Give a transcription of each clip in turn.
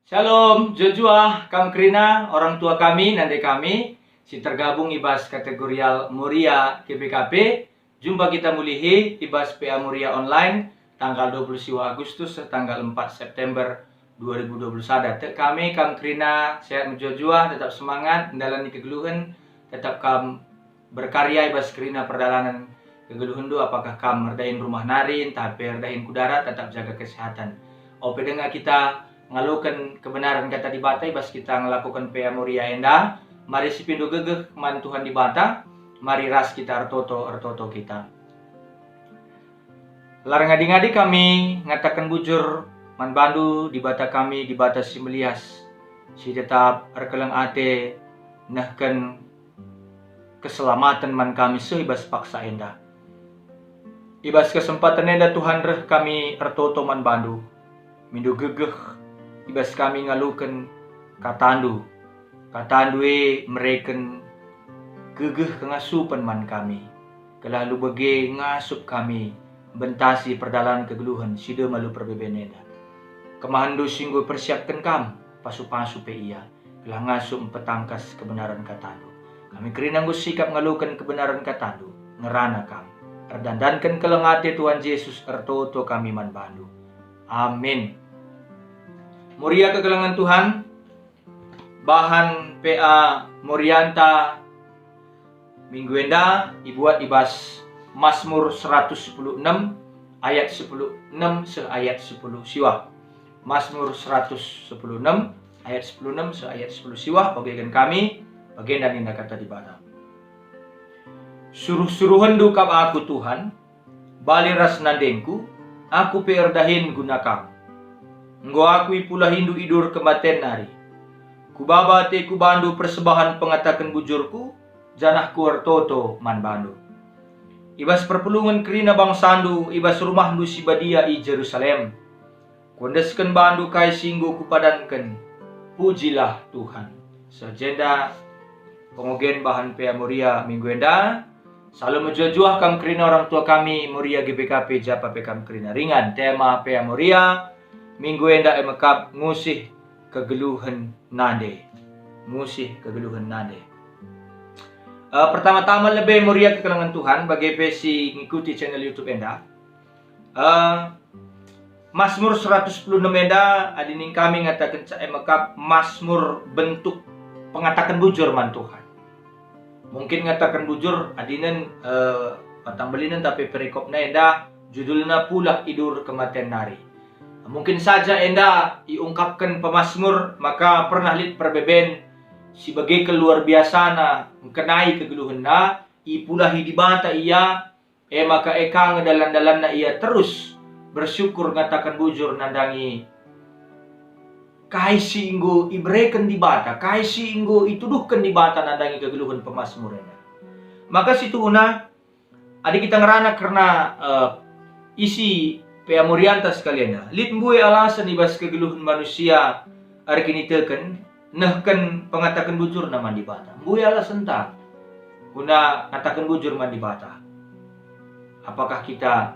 Shalom, Joshua, Kamkrina, orang tua kami, nande kami, si tergabung ibas kategorial Muria GBKP. Jumpa kita mulihi ibas PA Muria online tanggal 20 Agustus tanggal 4 September 2021. Kami Kamkrina, sehat Joshua, tetap semangat, menjalani kegeluhan, tetap berkarya ibas krina perdalanan kegeluhan do, apakah merdain rumah narin, tapi merdain kudara, tetap jaga kesehatan. Ope dengar kita ngalukan kebenaran kata di bata, ibas kita ngelakukan PA Muria enda. Mari sipindo gegeh man Tuhan di bata. Mari ras kita ertoto kita. Larang ngadi-ngadi kami ngatakan bujur man bandu di bata kami di bata si melias. Si tetap erkeleng ate nahkan keselamatan man kami seibas paksa enda. Ibas kesempatan enda Tuhan reh kami ertoto man bandu. Mindu gegeh ibas kami ngalukan katandu mereken gegeh kengasupan man kami kelalu bege ngasup kami bentasi perdalanan kegeluhan sida malu perbebeneda kemahandu singgo persiapkan kam pasu-pasu pe iya kelah ngasup petangkas kebenaran katandu kami kerinanggu sikap ngalukan kebenaran katandu ngerana kam erdandankan kelengate Tuhan Yesus ertoto kami man bandu. Amin. Muria kegelangan Tuhan, bahan PA Morianta minggu enda dibuat ibas Mazmur 116 ayat 6 seayat 10 siwah. Mazmur 116 ayat 10 seayat 10 siwah bagian kami bagian dan indah kata di bawah. Suruh-suruhan dukap aku Tuhan, baliras nadengku, aku perdahin gunakan. Nggo akui pula hindu idur kematian nari. Kubaba te kubandu persembahan pengatakan bujurku, janah kuartoto man bandu. Ibas perpulungan kerina bang sandu, ibas rumah nu si badia i Jerusalem. Kondeskan bandu kai singgu kupadankan, pujilah Tuhan. Sajenda pengogen bahan PA Muria minggu enda. Salam menjuah kam kerina orang tua kami Muria GBKP Japa PKM kerina ringan. Tema PA Muria minggu enda emekap ngusih kegeluhan nade. Ngusih kegeluhan nade. Pertama-tama lebih Muria kekelangan Tuhan bagi pesi ngikuti channel YouTube enda. Mazmur 116 enda adining kami ngatakan emekap Mazmur bentuk pengatakan bujur man Tuhan. Mungkin ngatakan bujur adinan patang belinan tapi perikopna enda judulnya pula idur kematian nari. Mungkin saja enda diungkapkan pemazmur maka pernah lihat perbeben sebagai keluar biasa na kenai kegeluhan na ipulahi di bata iya maka eka ngedalan-dalan na iya terus bersyukur ngatakan bujur nandangi kai singgo ibreken di bata kai singgo ituduhkan di bata nandangi kegeluhan pemazmur enda. Maka situ una adik kita ngerana karena isi PA Morianta sekalian. Lit mbue alasan ibas kegeluhan manusia arkini teken nehken pengatakan bujur nama di bata. Mbue alasan tak guna ngatakan bujur man di bata. Apakah kita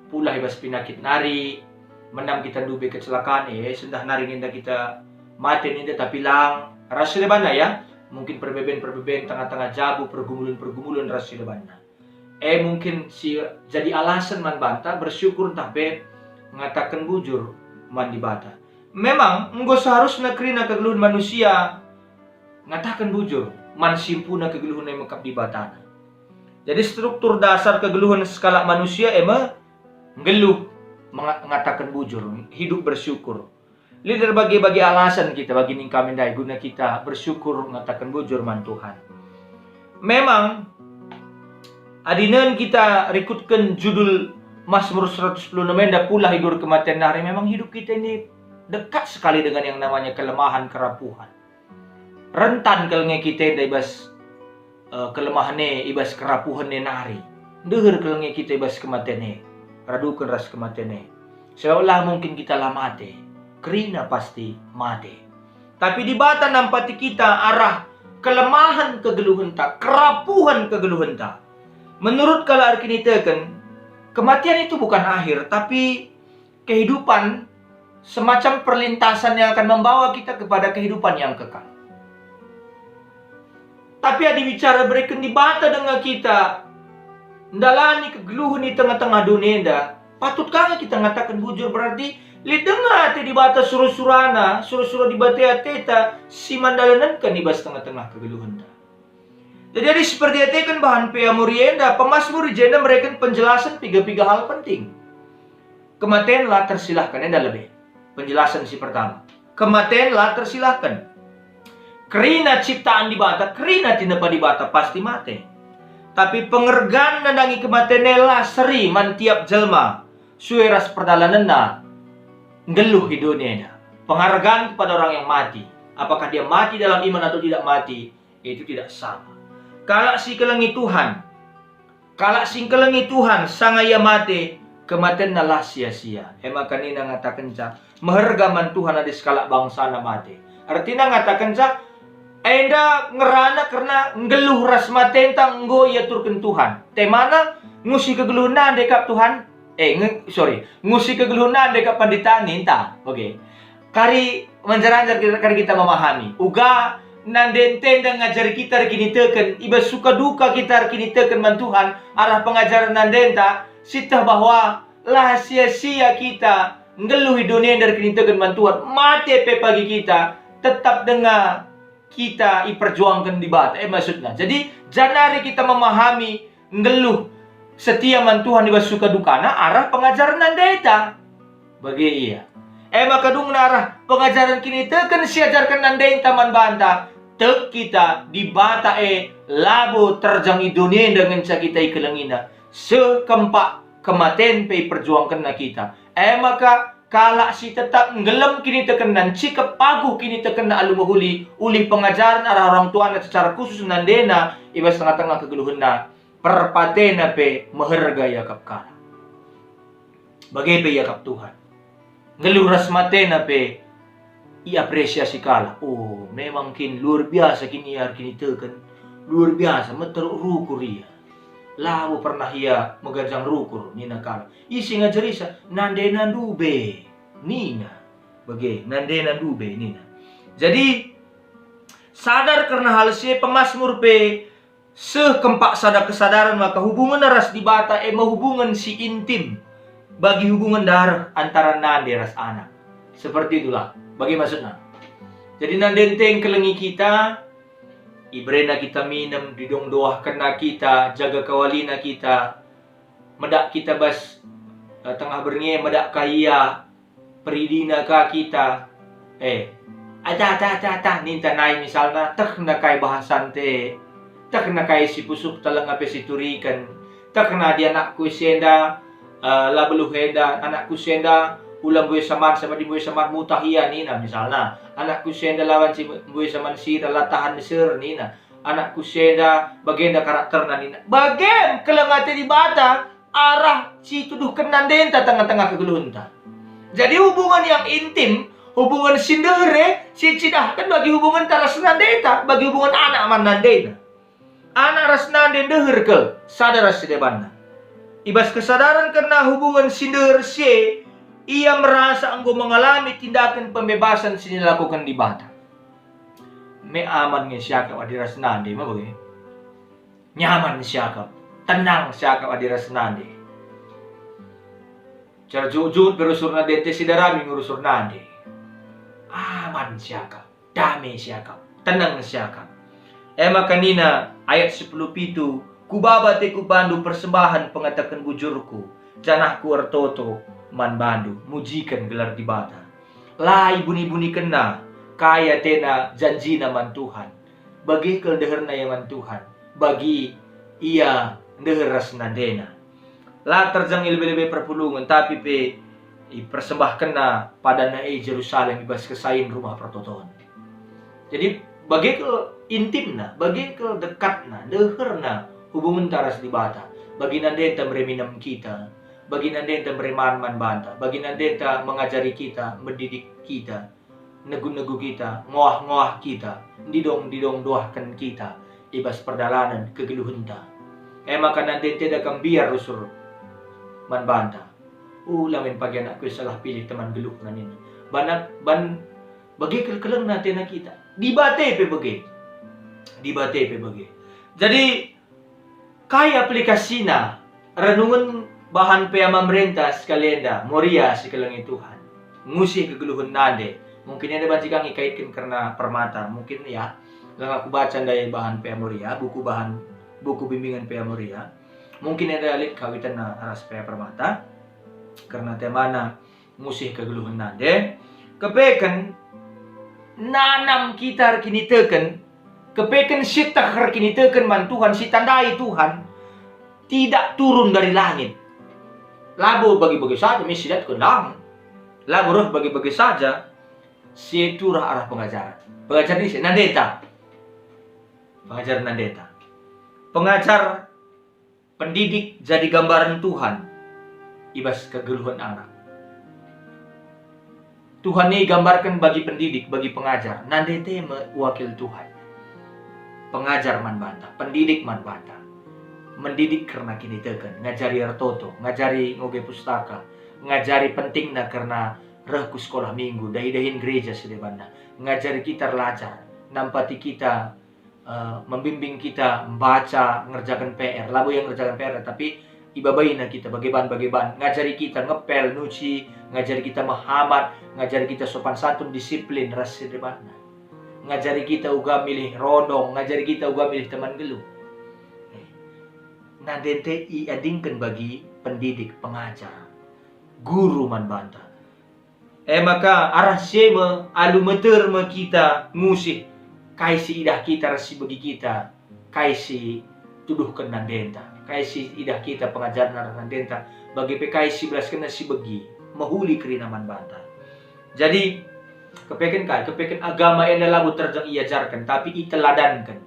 pula ibas penyakit nari menam kita dube kecelakaan sendah nari ninda kita mati ninda tapi lang rasul bana ya. Mungkin perbeben tengah-tengah jabu pergumulan rasul bana. Mungkin si jadi alasan man banta bersyukur tapi mengatakan bujur man di bata. Memang enggo seharusnya kerina kegeluhan manusia ngatakan bujur man simpuna kegeluhan yang mekap di batana. Jadi struktur dasar kegeluhan skala manusia ngeluh mengatakan bujur, hidup bersyukur. Lider bagi alasan kita bagi ning kami dai guna kita bersyukur mengatakan bujur man Tuhan. Memang adinan kita rekrutkan judul Mazmur 116 enda pula hidur kematian nari. Memang hidup kita ini dekat sekali dengan yang namanya kelemahan kerapuhan. Rentan kelenge kita ibas kelemahannya ibas kerapuhannya nari. Dehur kelenge kita ibas kematiannya. Radukan ras kematiannya. Seolah mungkin kita lah mati. Kerina pasti mati. Tapi di bata nampati kita arah kelemahan kegeluhan tak, kerapuhan kegeluhan tak. Menurut kalau arkini teken, kematian itu bukan akhir, tapi kehidupan semacam perlintasan yang akan membawa kita kepada kehidupan yang kekal. Tapi ada bicara berikan di bata dengan kita, ndalani kegeluhan di tengah-tengah dunia dah. Patut kah kita ngatakan bujur berarti lidengah di bata suruh-surana, suruh-suruh di bata teta si mandalanan kan di bas tengah-tengah kegeluhan dah. Jadi seperti itu kan bahan peamurienda, pemasmur jenda mereka penjelasan tiga hal penting. Kematianlah tersilahkan, ada lebih. Penjelasan si pertama. Kematianlah tersilahkan. Kerina ciptaan di bata, kerina tinapa di bata pasti mati. Tapi pengergaan nandangi kematianlah seri mantiap jelma. Sueras perdalanan na ngeluh di dunia. Penghargaan kepada orang yang mati. Apakah dia mati dalam iman atau tidak mati, itu tidak sama. Kalau si kelengi Tuhan, sangaya mati, kematian nalah sia-sia. Emang kanina ngatakan ca, mehergaman Tuhan ada skala bangsa na mati. Artinya ngatakan ca, enda ngerana karena ngeluh ras mati tentang nggo ia turken Tuhan. Temana ngusi kegeluhan dekap Tuhan. Ngusi kegeluhan dekap panditaan ninta. Oke. Kari menjaranjar kari kita memahami. Uga nandenten dan ngajar kita kini teken, iba suka duka kita kini teken man Tuhan, arah pengajaran nandenta, sitah bahwa lah sia-sia kita ngeluh dunia dari kini teken man Tuhan, mati pe pagi kita, tetap dengar kita iperjuangkan di bata. Maksudnya, jadi janari kita memahami ngeluh setia man Tuhan iba suka duka, nah arah pengajaran nandenta, bagi iya. Makadung arah pengajaran kini teken siajarkan nandenta man banta. Tek kita di bata labo terjangi dunia dengan kita ikelengina sekempak kematian pe perjuangkan na kita. Maka kala si tetap ngelem kini tekenan cika paguh kini tekena alumahuli uli pengajaran arah orang tua na secara khusus nandena ibas tengah-tengah kegeluhan na perpatena pe meherga yakap kala. Bagai pe yakap Tuhan. Ngeluh ras matena pe iapresiasi kala. Oh, memang kin luar biasa kini teken. Luar biasa, meteruk rukur ia. Lalu pernah ia megajang rukur nina kala. Isi ngajarisa nandena dube nina. Bagi nandena dube nina. Jadi sadar karena hal si pemasmur pe sekempak sadar kesadaran maka hubungan ras di bata hubungan si intim bagi hubungan darah antara nande ras anak. Seperti itulah. Bagi maksudnya. Jadi nandenteng kelengi kita, ibrena kita minum, didong doah kena kita, jaga kawalina kita, medak kita bas tengah bernye medak kaya, peridina ka kita, ninta nai misalnya, tak kena kai bahasan te, tak kena kai si pusuk talang ape si turikan, tak kena dia anak kusenda, labeluhenda, anak kusenda, ulang buaya saman sama di buaya saman mutahia nina misalnya anak kusenda lawan si buaya saman sira latahan mesir nina anak kusenda bagenda karakter nina bagen kelengate di bata arah si tuduh kenandenta tengah-tengah kegeluhunta. Jadi hubungan yang intim, hubungan sindere si cidahkan bagi hubungan taras nandeta, bagi hubungan anak man nandena anak ras nanden deher ke sadar ras debanna ibas kesadaran karena hubungan sindere si ia merasa engkau mengalami tindakan pembebasan sini lakukan di bata. Me aman nge syakap adiras nande mah bagi. Nyaman syakap, tenang syakap adiras nande. Cara jujur berusur nande te sidarami ngurusur nande. Aman syakap, damai syakap, tenang syakap. Kanina ayat 10 pitu, kubaba te kubandu persembahan pengatakan bujurku, janahku ertoto man bandu, mujikan gelar di bata. Lai buni-buni kena, kaya tena janji man Tuhan. Bagi keldeherna ya man Tuhan, bagi ia deher ras nandena. La terjang lebih-lebih perpulungan, tapi pe persembahkan na pada na Jerusalem ibas kesain rumah pertotoan. Jadi bagi ke intim na, bagi ke dekat na, deher na hubungan taras di bata. Bagi nandenta mereminam kita, bagi nandenta mereman banta, bagi nandenta mengajari kita, mendidik kita, negu-negu kita, ngoah-ngoah kita, didong-didong doahkan kita, ibas perdalanan kegeluhunta. Maka nandenta dakang biar rusur man banta. Lamin pagi anakku salah pilih teman geluh nanin. bagi keleng natin na kita. Dibate pe bagi. Jadi kaya aplikasi na renungan bahan pe pemerintah sekalian da Moria sikalang Tuhan. Ngusi keguluhan nade. Mungkin ada baca kang ikaitkan karena permata. Mungkin ya, lang aku baca dari bahan pe Moria, buku bimbingan pe Moria. Mungkin ada alit kawitan na aras pe permata. Karena temana musih keguluhan nade. Kepekan nanam kita kinitekan, kepekan sita kinitekan man Tuhan, si tandai Tuhan tidak turun dari langit. Labu bagi-bagi saja misidat ke lang. Labu roh bagi-bagi saja si turah arah pengajaran. Pengajar ini nandeta. Pengajar nandeta. Pengajar pendidik jadi gambaran Tuhan. Ibas kegeluhan anak. Tuhan ini gambarkan bagi pendidik, bagi pengajar. Nandete wakil Tuhan. Pengajar man banta, pendidik man banta. Mendidik karena kini tekan, ngajari artoto, ngajari ngoge pustaka, ngajari pentingna karena rehku sekolah minggu, dahi-dahin gereja sedebana, ngajari kita belajar, nampati kita, membimbing kita membaca, ngerjakan PR, labu yang ngerjakan PR, tapi ibabaina kita bagiban, ngajari kita ngepel, nuci, ngajari kita mahamat, ngajari kita sopan santun, disiplin, ras sedebana, ngajari kita uga milih rodong, ngajari kita uga milih teman geluh. Nandente iadingkan bagi pendidik, pengajar, guru man banta. Maka arah sema alumeter me kita ngusih kaisi idah kita rasi bagi kita kaisi tuduhkan nandenta, kaisi idah kita pengajaran arah nandenta bagi PKI belas kena si bagi mahuli kerina man banta. Jadi kepekan agama yang labu terjang iajarkan tapi iteladankan.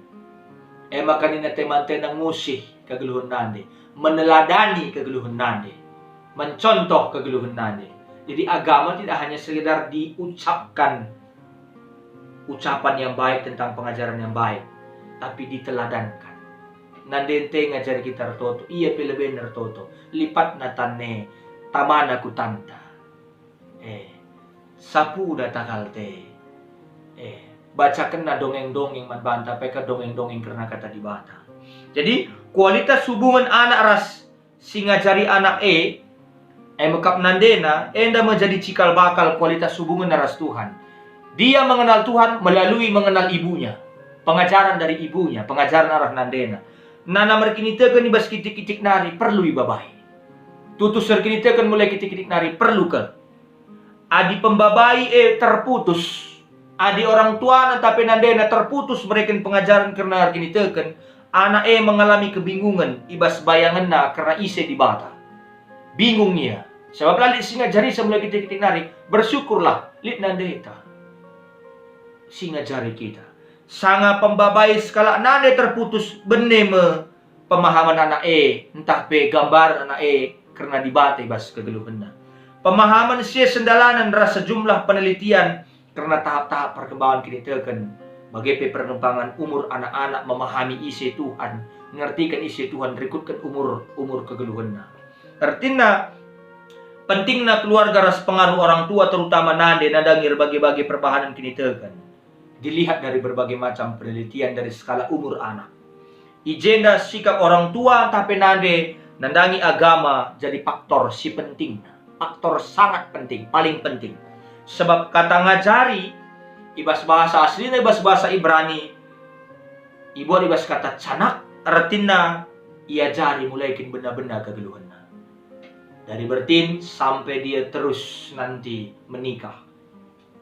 Maka nina teman-teman ngusih kegeluhan nande, meneladani kegeluhan nande, mencontoh kegeluhan nande. Jadi agama tidak hanya sekedar diucapkan ucapan yang baik tentang pengajaran yang baik, tapi diteladankan. Nandente ngajar kita retoto, iya pilih retoto, lipat natane, tamana kutanta, sapu datakalte, bacakan na dongeng-dongeng man banta, peka dongeng-dongeng karena kata dibata. Jadi kualitas hubungan anak ras si ngajari anak mekap nandena enda menjadi cikal bakal kualitas hubungan ras Tuhan. Dia mengenal Tuhan melalui mengenal ibunya, pengajaran dari ibunya, pengajaran arah nandena. Nana merkinitekan ibas kitik-kitik nari perlu ibabai. Tutus serkinitekan mulai kitik-kitik nari perlu ke. Adi pembabai terputus. Adi orang tua tapi nandena terputus mereka pengajaran karena arkinitekan. Anak mengalami kebingungan, ibas bayangan na karena ise di bata. Bingungnya, sebab lalit singa jari semula kita nari, bersyukurlah, lit nandeta. Singa jari kita. Sanga pembabai skala nane terputus, beneme pemahaman anak entah pe gambar anak karena di bata ibas kegeluhan na. Pemahaman sia sendalanan rasa jumlah penelitian karena tahap-tahap perkembangan kinitekan. Bagi perkembangan umur anak-anak memahami isi Tuhan, mengertikan isi Tuhan, rekutkan umur kegeluhanna. Artinya pentingnya keluarga ras pengaruh orang tua terutama nade nadangir bagi-bagi perbahanan kini tekan. Dilihat dari berbagai macam penelitian dari skala umur anak. Ijenda sikap orang tua tapi nade nandangi agama jadi faktor si penting. Faktor sangat penting, paling penting. Sebab kata ngajari ibas bahasa asli, ibas bahasa Ibrani. Ibu ibas kata canak, artinya ia jari mulaikin benda-benda kegeluhannya. Dari bertin sampai dia terus nanti menikah.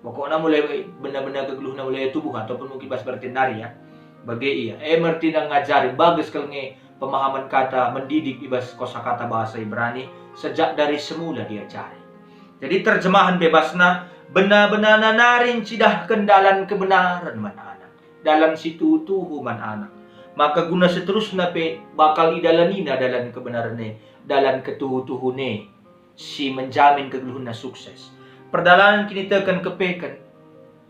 Pokoknya mulai benda-benda kegeluhannya mulai tubuh ataupun mungkin ibas bertin nari ya. Bagi ia, mertina ngajari bagus kalau pemahaman kata mendidik ibas kosakata bahasa Ibrani sejak dari semula dia cari. Jadi terjemahan bebasnya benar-benar narin cidah kendalan kebenaran man anak. Dalam situ tuhu man anak. Maka guna seterusnya pe bakal idalanina dalam kebenarannya. Dalam ketuhu-tuhune. Si menjamin kegeluhuna sukses. Perdalanan kini tekan kepekan.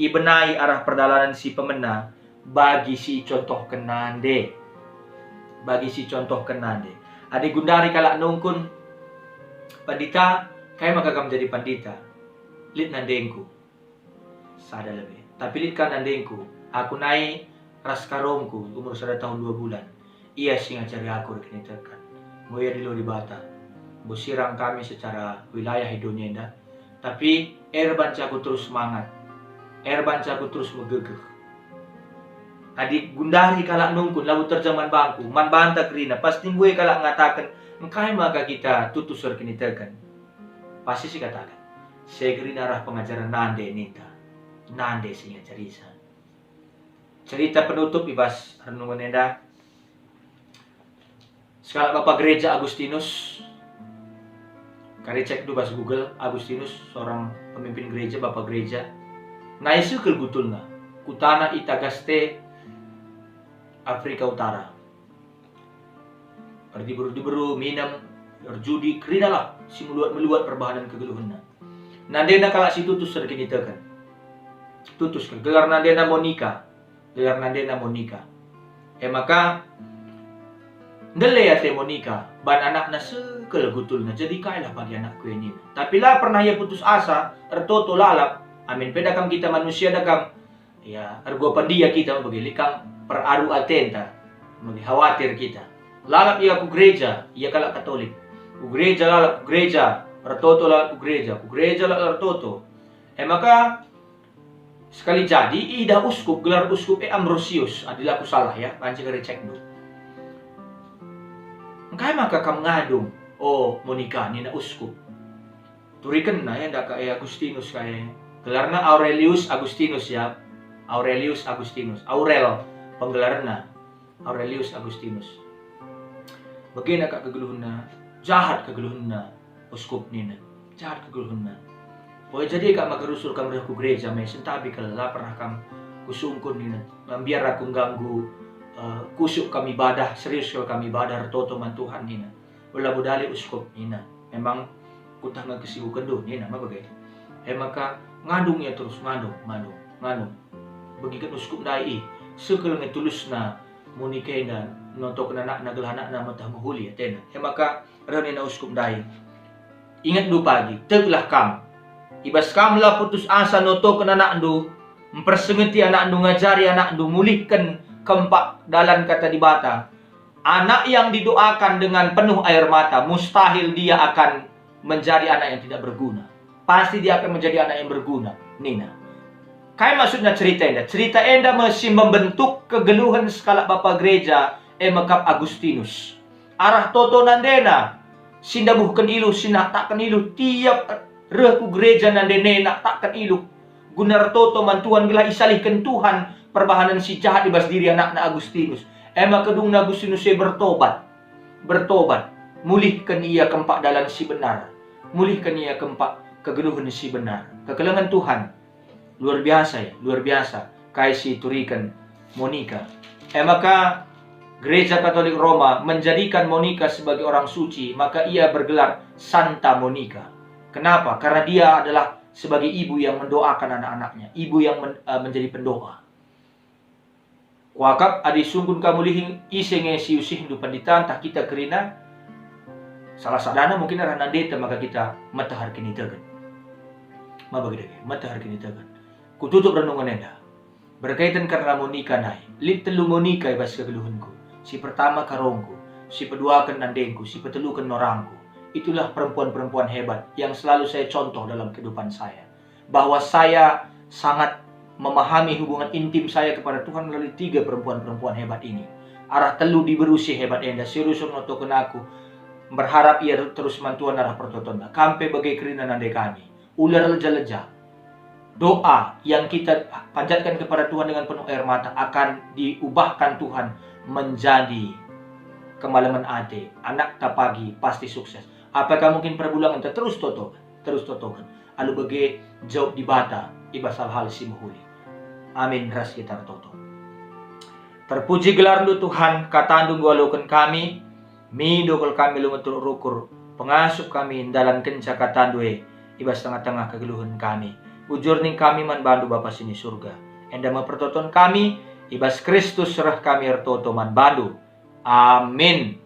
Ibenai arah perdalanan si pemena. Bagi si contoh kenande. Bagi si contoh kenande. Adik gundari kalak nungkun. Pandita. Kaya magagam jadi pandita. Lit nandengku. sada lebih. Tapi litkan andengku, aku naik ras karongku umur 1 tahun 2 bulan. Ia singa cari aku rekinitekan. Moya di di bata. Busirang kami secara wilayah Indonesia. Tapi bancaku terus semangat. Bancaku terus megegeh. Adik gundari kalak nungkun lalu terjaman bangku. Man banta kerina. Pasti gue kalak ngatakan. Engkai maka kita tutus rekinitekan. Pasti sih katakan. Segeri arah pengajaran nande nita. Nande singa cerisa. Cerita penutup ibas renungan enda. Sekali Bapak Gereja Agustinus. Kari cek dulu bahas Google. Agustinus seorang pemimpin gereja, Bapak Gereja. Naisu kelgutulna. Kutana Itagaste Afrika Utara. Berdiberu minum, berjudi, kerinalah si meluat perbahanan kegeluhanna. Nandena kalak si tutus terkinitakan. Tutus kan gelar nandena Monica. Gelar nandena Monica. Maka ndele ya te Monica, ban anakna sekel gutulna jadi kailah bagi anakku ini. Tapi lah pernah ia putus asa, ertoto lalap. Amin pedakam kita manusia dakam ya ergo pandia kita bagi likam peraru atenta. Bagi khawatir kita. Lalap ia ku gereja, ia kalak Katolik. Ku gereja lalap ku gereja, ertoto lalap ku gereja lalap ertoto. Maka sekali jadi ida uskup gelar uskup Ambrosius, adilah aku salah ya, panci kare cek dulu. Kaya maka kamu ngadung, oh Monica ni na uskup. Turikan na ya, ndak kaya Agustinus kaya. Gelarna Aurelius Agustinus ya, Aurelius Agustinus, Aurel penggelarna, Aurelius Agustinus. Bagaimana kak kegeluhna, jahat kegeluhna, uskup nina, jahat kegeluhna. Oh jadi kak magarusul kamu aku gereja, may sentabi kala pernah kamu kusungkun nina, biar aku ganggu. Kusuk kami ibadah, serius kami ibadah, toto man Tuhan nina. Wala budali uskup nina. Memang kutang kesibukan do nina, mabagay. Maka ngadung ya terus ngadung. Bagikan uskup dai, sekel tulus na munikay na notok na naglahanak na matah mahuli atena. Maka rin na uskup dai. Ingat do pagi, teglah kam. Ibas kam la putus asa notok na nakdo, mempersengeti anak do ngajari anak do mulihkan keempat dalam kata di bata. Anak yang didoakan dengan penuh air mata, mustahil dia akan menjadi anak yang tidak berguna. Pasti dia akan menjadi anak yang berguna. Nina. Kayak maksudnya cerita enda. Cerita enda masih membentuk kegeluhan skala Bapak Gereja Makap Agustinus. Arah toto nandena. Sindabuhkan ilu, sinak takkan ilu. Tiap reku gereja nandena takkan ilu. Gunar toto mantuan gila isalihkan Tuhan. Perbahanan si jahat di bas diri anak Agustinus. Maka kedung Agustinus bertobat. Mulihkan ia kempak dalam si benar. Mulihkan ia kempak kegeluhan si benar. Kekelengan Tuhan. Luar biasa ya. Luar biasa. Kaya si turikan Monica. Maka Gereja Katolik Roma menjadikan Monica sebagai orang suci. Maka ia bergelar Santa Monica. Kenapa? Karena dia adalah sebagai ibu yang mendoakan anak-anaknya. Ibu yang menjadi pendoa. Wakap adi sungkun kamu lihing isenge siusih hindu panditan tak kita kerina salah sadana mungkin arah nandeta maka kita matahar kini tegan. Mabagi dege matahar kini tegan. Kututup renungan enda. Berkaitan karena Monica nai. Lit telu Monica ibas kegeluhanku. Si pertama karongku, si kedua kan nandengku, si petelu kan norangku. Itulah perempuan-perempuan hebat yang selalu saya contoh dalam kehidupan saya. Bahwa saya sangat memahami hubungan intim saya kepada Tuhan melalui 3 perempuan-perempuan hebat ini. Arah telu diberusi hebat enda, serius notokan aku. Berharap ia terus mantuan arah pertotona. Kampe bagai kerina nande kami. Ular leja-leja. Doa yang kita panjatkan kepada Tuhan dengan penuh air mata akan diubahkan Tuhan menjadi kemalaman ade. Anak tapagi pasti sukses. Apakah mungkin perbulangan terus totokan. Alu bagai jawab di bata. Ibas hal-hal si muhuli. Amin ras kita toto. Terpuji gelar lu Tuhan, katandung walukan kami, midokol kami lumetul rukur, pengasup kami dalam kenca katandue, ibas tengah-tengah kegeluhan kami. Ujur ning kami man bandu Bapa sini surga. Enda mempertoton kami, ibas Kristus serah kami ertoto man bandu. Amin.